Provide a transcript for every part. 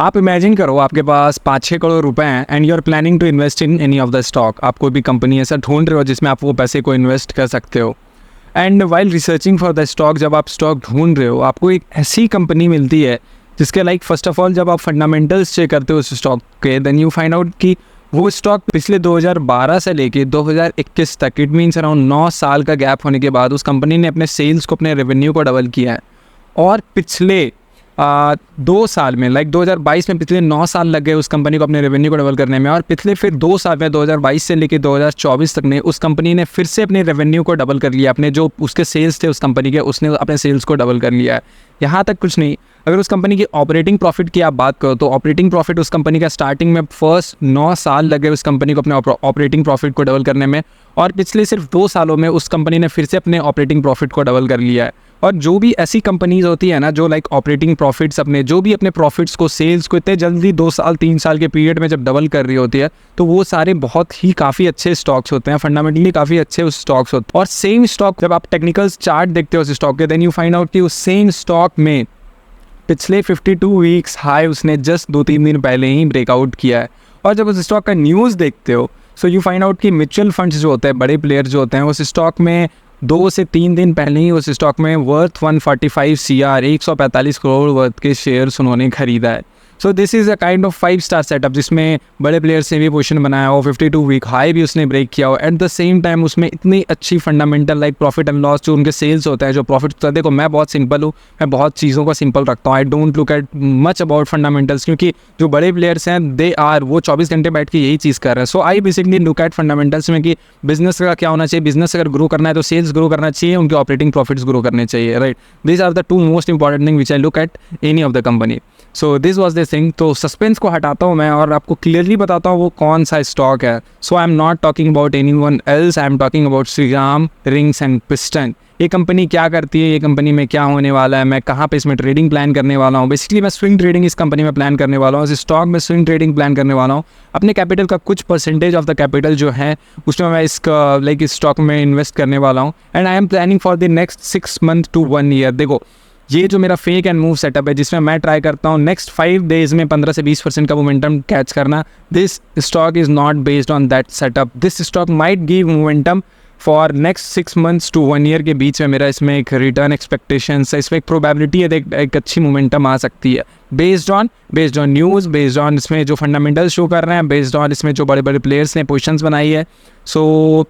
आप इमेजिन करो आपके पास 5-6 करोड़ रुपए हैं and you are planning to invest in any of the stock. आप कोई भी कंपनी ऐसा ढूंढ रहे हो जिसमें आप वो पैसे को इन्वेस्ट कर सकते हो। And while researching for the stock, जब आप स्टॉक ढूंढ रहे हो आपको एक ऐसी कंपनी मिलती है जिसके लाइक फर्स्ट ऑफ ऑल जब आप फंडामेंटल्स चेक करते हो उस स्टॉक के, देन यू फाइंड आउट कि वो स्टॉक पिछले 2012 से लेके 2021 तक, इट मीन्स अराउंड 9 साल का गैप होने के बाद उस कंपनी ने अपने सेल्स को, अपने रेवेन्यू को डबल किया है। और पिछले 2 साल में, लाइक 2022 में पिछले 9 साल लग गए उस कंपनी को अपने रेवेन्यू को डबल करने में, और पिछले फिर 2 साल में 2022 से लेकर 2024 तक ने उस कंपनी ने फिर से अपने रेवेन्यू को डबल कर लिया। अपने जो उसके सेल्स थे उस कंपनी के, उसने अपने सेल्स को डबल कर लिया है। यहाँ तक कुछ नहीं, अगर उस कंपनी की ऑपरेटिंग प्रॉफिट की आप बात करो तो ऑपरेटिंग प्रॉफिट उस कंपनी का स्टार्टिंग में फर्स्ट 9 साल लगे उस कंपनी को अपने ऑपरेटिंग प्रॉफिट को डबल करने में, और पिछले सिर्फ 2 सालों में उस कंपनी ने फिर से अपने ऑपरेटिंग प्रॉफिट को डबल कर लिया है। और जो भी ऐसी कंपनीज होती है ना जो लाइक ऑपरेटिंग प्रॉफिट्स अपने जो भी अपने प्रॉफिट्स को, सेल्स को इतने जल्दी 2 साल 3 साल के पीरियड में जब डबल कर रही होती है, तो वो सारे बहुत ही काफ़ी अच्छे स्टॉक्स होते हैं, फंडामेंटली काफ़ी अच्छे उस स्टॉक्स होते हैं। और सेम स्टॉक जब आप टेक्निकल्स चार्ट देखते हो उस स्टॉक के, देन यू फाइंड आउट कि उस सेम स्टॉक में पिछले 52 वीक्स हाई उसने जस्ट 2-3 दिन पहले ही ब्रेकआउट किया है। और जब उस स्टॉक का न्यूज़ देखते हो सो यू फाइंड आउट कि म्यूचुअल फंड्स जो होते हैं, बड़े प्लेयर जो होते हैं, उस स्टॉक में 2 से 3 दिन पहले ही उस स्टॉक में वर्थ 145 CR 145 करोड़ वर्थ के शेयर्स उन्होंने खरीदा है। So this is a kind of 5 star setup जिसमें बड़े प्लेयर्स ने भी पोजीशन बनाया हो, 52 वीक हाई भी उसने ब्रेक किया हो, एट द सेम टाइम उसमें इतनी अच्छी fundamental like profit and loss जो उनके सेल्स होता है, जो प्रॉफिट होता है। देखो मैं बहुत सिंपल हूँ, मैं बहुत चीज़ों को सिंपल रखता हूँ, I don't look at much about fundamentals, क्योंकि जो बड़े प्लेयर्स हैं वो 24 घंटे बैठ के यही चीज़ कर रहे हैं। So I basically look at fundamentals में कि बिजनेस का क्या होना चाहिए, बिजनेस अगर ग्रो करना है तो सेल्स ग्रो करना चाहिए, उनके ऑपरेटिंग प्रॉफिट्स ग्रो करने चाहिए, right. This are the 2 most important thing which I look at any of the company. So this was the thing. तो सस्पेंस को हटाता हूँ मैं और आपको क्लियरली बताता हूँ वो कौन सा स्टॉक है। So I am not talking about anyone else, I am talking about Shriram rings and piston. ये कंपनी क्या करती है, ये कंपनी में क्या होने वाला है, मैं कहाँ पे इसमें ट्रेडिंग प्लान करने वाला हूँ। बेसिकली मैं स्विंग ट्रेडिंग इस कंपनी में प्लान करने वाला हूँ, इस स्टॉक में स्विंग ट्रेडिंग प्लान करने वाला हूँ। अपने कैपिटल का कुछ परसेंटेज ऑफ द कैपिटल जो है उसमें मैं इसका लाइक इस स्टॉक में इन्वेस्ट करने वाला हूँ, and I am planning for the next 6 month to 1 year। देखो ये जो मेरा फेक एंड मूव सेटअप है जिसमें मैं ट्राई करता हूँ नेक्स्ट 5 डेज में 15 से 20% का मोमेंटम कैच करना, this stock is not based on that setup. This stock might give momentum for next 6 months to 1 year के बीच में मेरा इसमें एक रिटर्न एक्सपेक्टेशन है, इसमें एक प्रोबेबिलिटी है एक अच्छी मोमेंटम आ सकती है, based on news, based on इसमें जो फंडामेंटल शो कर रहे हैं, बेस्ड ऑन इसमें जो बड़े बड़े प्लेयर्स ने पोजीशंस बनाई है। सो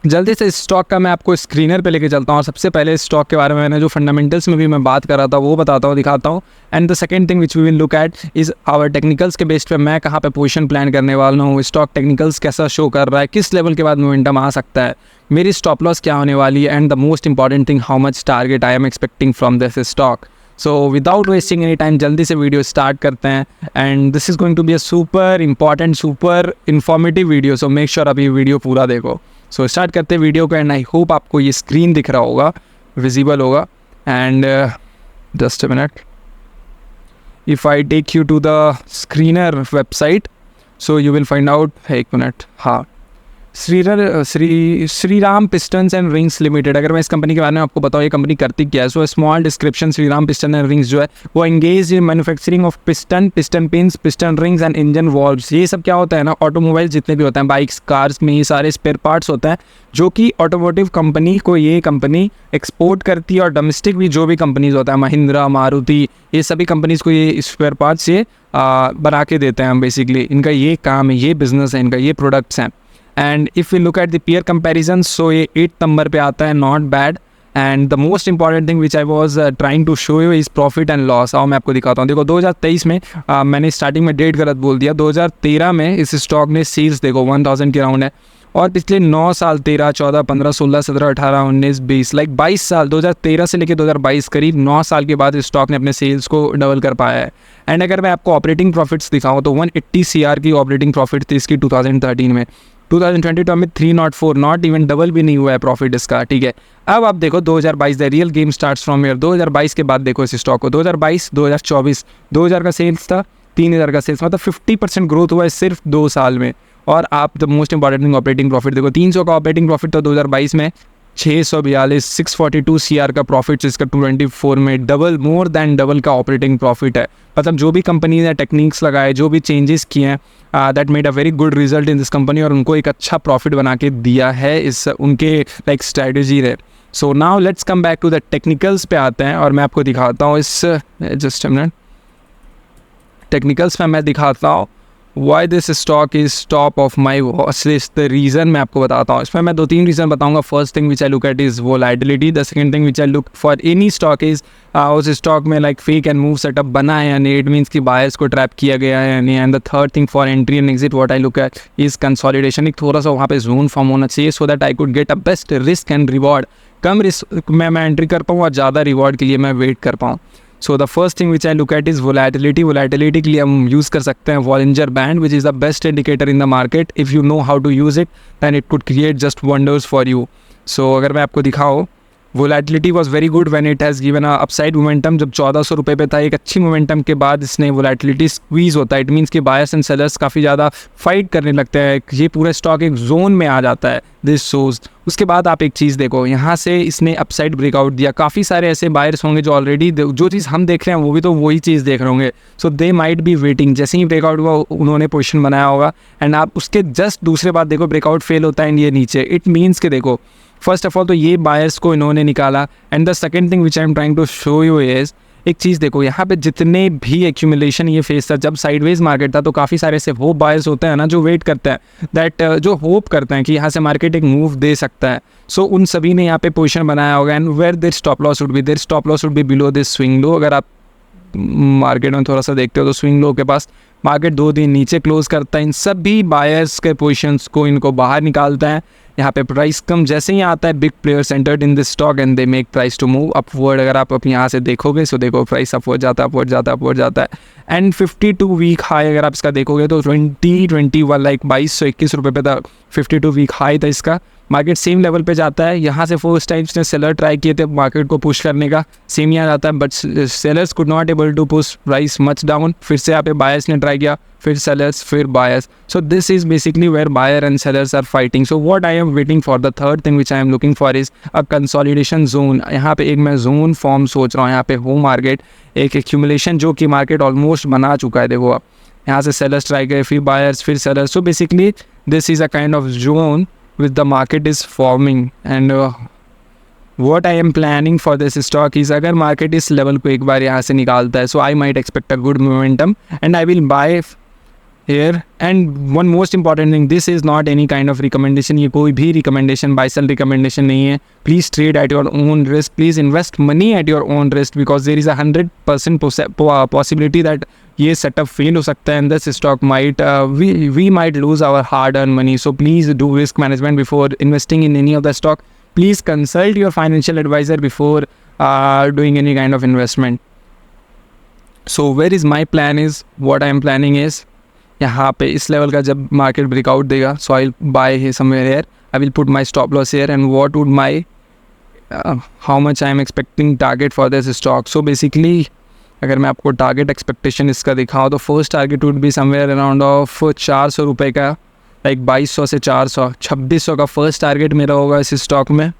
जल्दी से इस स्टॉक का मैं आपको स्क्रीनर पे लेके चलता हूँ, और सबसे पहले इस स्टॉक के बारे में मैंने जो फंडामेंटल्स में भी मैं बात कर रहा था वो बताता हूँ, दिखाता हूँ। And the second thing which we will look at is our technicals के बेस पे मैं कहाँ पे पोजीशन प्लान करने वाला हूँ, स्टॉक टेक्निकल्स कैसा शो कर रहा है, किस लेवल के बाद मोमेंटम आ सकता है, मेरी स्टॉप लॉस क्या होने वाली है, and the most important thing how much target I am expecting from this stock. So without wasting any time जल्दी से वीडियो स्टार्ट करते हैं, and this is going to be a super important, super informative video. So make sure आप ये video पूरा देखो। So start करते हैं वीडियो को, एंड आई होप आपको ये स्क्रीन दिख रहा होगा, विजिबल होगा। And just a minute, if I take you to the screener website so you will find out, एक मिनट, हाँ, Shriram pistons and rings limited. अगर मैं इस कंपनी के बारे में आपको बताऊँ ये कंपनी करती क्या है, so small description. Shriram piston and rings जो है वो engage in manufacturing of piston pins, piston rings and engine valves. ये सब क्या होता है ना, ऑटोमोबाइल जितने भी होते हैं, बाइक्स, कार्स में ये सारे स्पेयर पार्ट्स होते हैं जो कि ऑटोमोटिव कंपनी को ये कंपनी एक्सपोर्ट करती है, और डोमेस्टिक भी जो भी कंपनीज होता है, महिंद्रा, मारुति, ये सभी कंपनीज़ को ये स्पेयर पार्ट्स ये बना के देते हैं। बेसिकली इनका ये काम है, ये बिजनेस है इनका, ये प्रोडक्ट्स हैं। And if you look at the peer comparison so ये 8th नंबर पे आता है, not bad. And the most important thing which I was trying to show you is profit and loss. आओ मैं आपको दिखाता हूँ। देखो 2023 में मैंने स्टार्टिंग में डेट गलत बोल दिया, 2013 में इस स्टॉक ने सेल्स देखो 1000 के राउंड है, और पिछले 9 साल 13, 14, 15, 16, 17, 18, 19, 20 लाइक 22 साल, 2013 से लेकर 2022 करीब 9 साल के बाद इस स्टॉक ने अपने सेल्स को डबल कर पाया है। एंड अगर मैं आपको ऑपरेटिंग प्रॉफिट्स दिखाऊँ तो 180 CR की ऑपरेटिंग प्रॉफिट थी इसकी 2013 में। 2022 में 304, नॉट इवन डबल भी नहीं हुआ है प्रॉफिट इसका, ठीक है। अब आप देखो 2022, the real game starts from here. 2022 के बाद देखो इस स्टॉक को, 2022, 2024, 2000 का सेल्स था, 3000 का सेल्स, मतलब 50% ग्रोथ हुआ है सिर्फ 2 साल में। और आप the most important thing operating profit देखो, 300 का ऑपरेटिंग प्रॉफिट तो 2022 में, 642 642 CR का प्रॉफिट, इसका 224 में डबल, मोर देन डबल का ऑपरेटिंग प्रॉफिट है। मतलब जो भी कंपनी ने टेक्निक्स लगाए, जो भी चेंजेस किए हैं, that made a very good result in this company, और उनको एक अच्छा प्रॉफिट बना के दिया है इस उनके लाइक स्ट्रैटेजी है। So now let's come back to the technicals पे आते हैं, और मैं आपको दिखाता हूँ इस जस्ट अ मिनट, टेक्निकल्स में मैं दिखाता हूँ why this stock is top of my watch list. The reason मैं आपको बताता हूँ, इसमें मैं 2-3 रीज़न बताऊंगा। First thing which I look at is volatility. The second thing which I look for any stock is उस स्टॉक में like fake and move setup बना है या नहीं, इट मीन्स कि बायर्स को ट्रैप किया गया है या नहीं। And the third thing for entry and exit what I look at is consolidation. एक थोड़ा सा वहाँ पे जोन फॉर्म होना चाहिए so that I could get a best risk and reward. Come risk में मैं एंट्री कर पाऊँ और ज़्यादा रिवॉर्ड के लिए मैं वेट कर पाऊँ। So the first thing which I look at is volatility. Volatility के लिए हम यूज़ कर सकते हैं Bollinger band, which is the best indicator in the market. If you know how to use it than it could create just wonders for you. So अगर मैं आपको दिखाऊँ, volatility was very good when it has given a upside momentum. जब 1400 रुपये पे था, एक अच्छी मोमेंटम के बाद इसने वोलेटिलिटी स्क्वीज़ होता है। इट मीन्स कि बायर्स एंड सेलर्स काफ़ी ज़्यादा फाइट करने लगते हैं, ये पूरा स्टॉक एक जोन में आ जाता है, दिस शोज़। उसके बाद आप एक चीज़ देखो, यहाँ से इसने अपसाइड ब्रेकआउट दिया। काफ़ी सारे ऐसे बायर्स होंगे जो ऑलरेडी जो चीज़ हम देख रहे हैं वो भी तो वही चीज़ देख रहे होंगे। सो दे माइट बी वेटिंग, जैसे ही ब्रेकआउट हुआ उन्होंने पोजीशन बनाया होगा, एंड आप उसके जस्ट दूसरे बाद देखो ब्रेकआउट फेल होता है एंड ये नीचे। इट मीन्स कि देखो फर्स्ट ऑफ ऑल तो ये बायर्स को इन्होंने निकाला। And the second thing which I am trying to show you is, एक चीज़ देखो यहाँ पे जितने भी एक्यूमुलेशन ये फेस था, जब साइडवेज मार्केट था तो काफ़ी सारे ऐसे होप बायर्स होते हैं ना जो वेट करते हैं, दैट जो होप करते हैं कि यहाँ से मार्केट एक मूव दे सकता है। सो उन सभी ने यहाँ पे पोजीशन बनाया होगा, and where there stop loss would be, there stop loss would be below this swing low. अगर आप मार्केट में थोड़ा सा देखते हो तो स्विंग लो के पास मार्केट 2 दिन नीचे क्लोज करता है, इन सभी बायर्स के पोजीशंस को इनको बाहर निकालता है। यहाँ पे प्राइस कम जैसे ही आता है, big players entered in this stock and they make price to move upward. अगर आप यहाँ से देखोगे सो देखो प्राइस अपवर्ड जाता है, अपवर्ड जाता है, अपवर्ड जाता है। एंड 52 वीक हाई अगर आप इसका देखोगे तो 2021 लाइक 2221 रुपये पे था, 52 वीक हाई था इसका। मार्केट सेम लेवल पे जाता है। यहाँ से फर्स्ट टाइम्स ने सेलर ट्राई किए थे मार्केट को पुश करने का, सेम यहाँ जाता है, but sellers could not able to push price much down. फिर से यहाँ पे बायर्स ने ट्राई किया, फिर सेलर्स, फिर buyers. So this is basically where buyer and sellers are fighting. So what I am waiting for, the third thing which I am looking for is a consolidation zone. यहाँ पे एक मैं zone form सोच रहा हूँ, यहाँ पे हो मार्केट एक एक्यूमुलेशन जो कि मार्केट ऑलमोस्ट बना चुका है। देखो आप यहाँ से सेलर्स ट्राई करे, फिर बायर्स, फिर sellers. So basically this is a kind of zone which the market is forming, and what I am planning for this stock is अगर market इस level को एक बार यहाँ से निकालता है, so I might expect a good momentum and I will buy here. And one most important thing, this is not any kind of recommendation, ये कोई भी recommendation buy sell recommendation नहीं है। Please trade at your own risk, please invest money at your own risk because there is a 100% possibility that ये setup fail हो सकता है, and this stock might we might lose our hard earn money. So please do risk management before investing in any of the stock. Please consult your financial advisor before doing any kind of investment. So where is my plan is, what I am planning is, यहाँ पे इस level का जब market breakout देगा so I will buy somewhere here, I will put my stop loss here, and what would my how much I am expecting target for this stock. So basically अगर मैं आपको target expectation इसका दिखाऊँ तो first target would be somewhere around of 400 रुपये का, like 2200 से 400, 2600 का फर्स्ट टारगेट मेरा होगा इस स्टॉक में।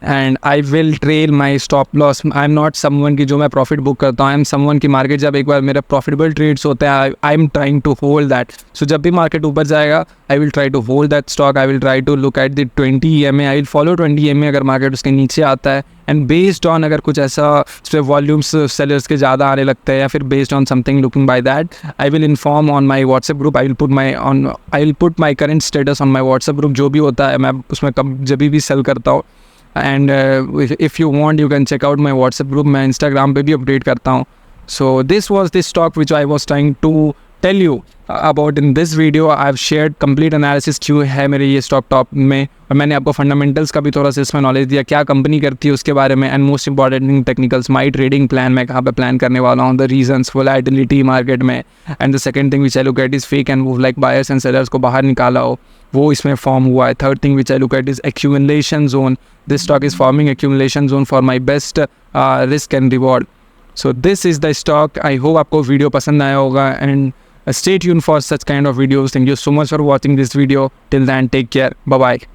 And I will trail my stop loss. I am not someone की जो मैं प्रॉफिट बुक करता हूँ, आई एम समवन की मार्केट जब एक बार मेरा प्रॉफिटेबल ट्रेड्स होते हैं, I am trying to hold that. So जब भी मार्केट ऊपर जाएगा I will try to hold that stock, I will try to look at the 20 EMA, I will follow 20 EMA अगर मार्केट उसके नीचे आता है। एंड बेस्ड ऑन अगर कुछ ऐसा उस पर वॉल्यूम्स सेलर्स के ज़्यादा आने लगते हैं या फिर based on something looking by that, I will inform on my WhatsApp group, I will put my current status on my WhatsApp group. जो भी होता है मैं उसमें कब जब भी सेल करता हूँ, and if you want you can check out my WhatsApp group. मैं इंस्टाग्राम पे भी अपडेट करता हूँ। So this was this stock which I was trying to tell you about in this video. I have shared complete analysis क्यों है मेरे ये stock top में, और मैंने आपको फंडामेंटल्स का भी थोड़ा सा इसमें नॉलेज दिया, क्या कंपनी करती है उसके बारे में, and most important thing technicals, my trading plan मैं कहाँ पे प्लान करने वाला हूँ, द रीजंस, वोलेटिलिटी मार्केट में, and the second thing which I look eight is fake and move, like buyers and sellers को बाहर निकाला हो वो इसमें फॉर्म हुआ है। Third thing which I look eight is accumulation zone, this stock is forming accumulation zone for my best risk and reward. So this is the stock. I hope आपको video पसंद आया होगा, and Stay tuned for such kind of videos. Thank you so much for watching this video. Till then, take care. Bye bye.